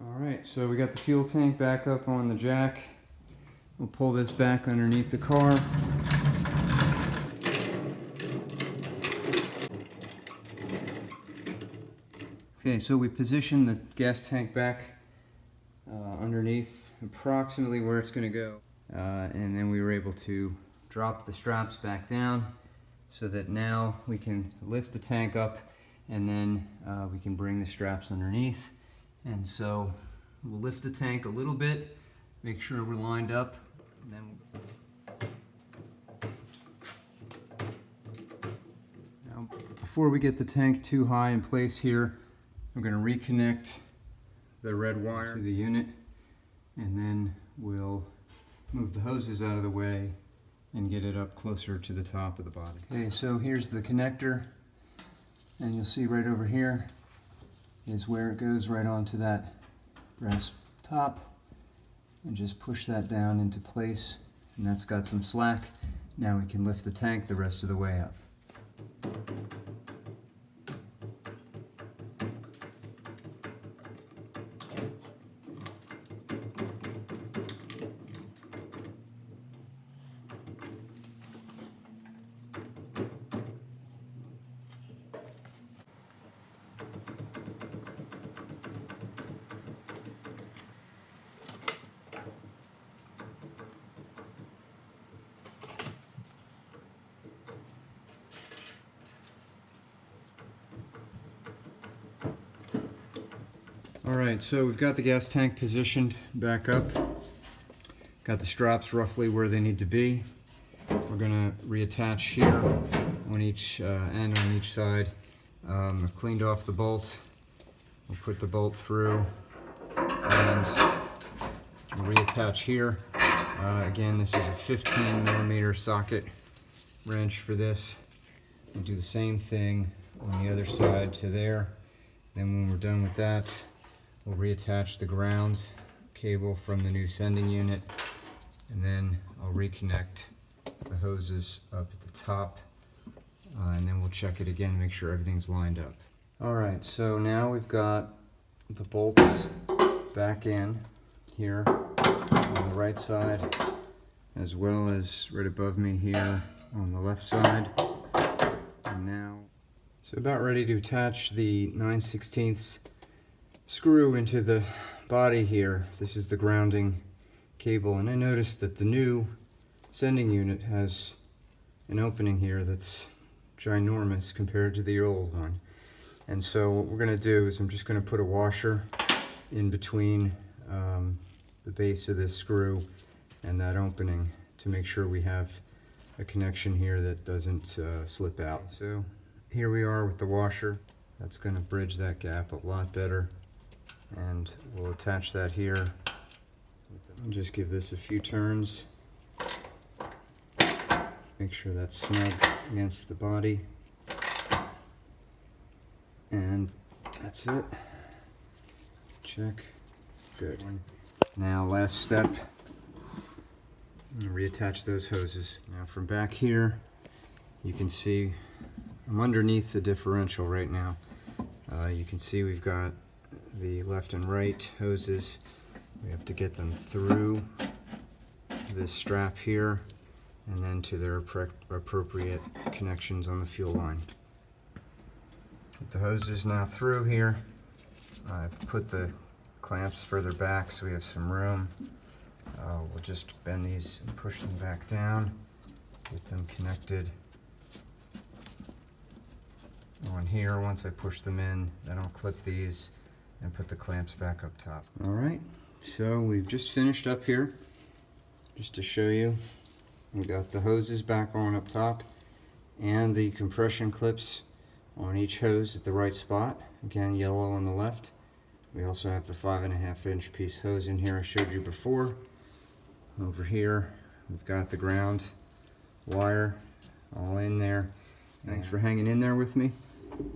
Alright, so we got the fuel tank back up on the jack. We'll pull this back underneath the car. Okay, so we positioned the gas tank back underneath approximately where it's going to go. And then we were able to drop the straps back down so that now we can lift the tank up and then we can bring the straps underneath. And so we'll lift the tank a little bit, make sure we're lined up, and then now, before we get the tank too high in place here, I'm going to reconnect the red wire to the unit, and then we'll move the hoses out of the way and get it up closer to the top of the body. Okay, so here's the connector, and you'll see right over here is where it goes right onto that brass top, and just push that down into place, and that's got some slack. Now we can lift the tank the rest of the way up. Alright, so we've got the gas tank positioned back up. Got the straps roughly where they need to be. We're going to reattach here on each end on each side. I've cleaned off the bolt. We'll put the bolt through and reattach here. Again, this is a 15mm socket wrench for this. We'll do the same thing on the other side to there. Then when we're done with that, we'll reattach the ground cable from the new sending unit, and then I'll reconnect the hoses up at the top, and then we'll check it again, make sure everything's lined up. Alright, so now we've got the bolts back in here on the right side, as well as right above me here on the left side. And now, so about ready to attach the 9/16 screw into the body here. This is the grounding cable, and I noticed that the new sending unit has an opening here that's ginormous compared to the old one. And so what we're going to do is I'm just going to put a washer in between the base of this screw and that opening to make sure we have a connection here that doesn't slip out. So here we are with the washer. That's going to bridge that gap a lot better. And we'll attach that here. And just give this a few turns. Make sure that's snug against the body. And that's it. Check. Good. Now last step. Reattach those hoses. Now from back here, you can see I'm underneath the differential right now. You can see we've got the left and right hoses. We have to get them through this strap here and then to their appropriate connections on the fuel line. With the hoses now through here, I've put the clamps further back so we have some room. We'll just bend these and push them back down, get them connected on here. Once I push them in, then I'll clip these and put the clamps back up top. Alright, so we've just finished up here. Just to show you, we got the hoses back on up top and the compression clips on each hose at the right spot. Again, yellow on the left. We also have the 5.5-inch piece hose in here I showed you before. Over here, we've got the ground wire all in there. Thanks for hanging in there with me,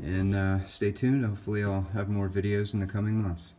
and stay tuned. Hopefully I'll have more videos in the coming months.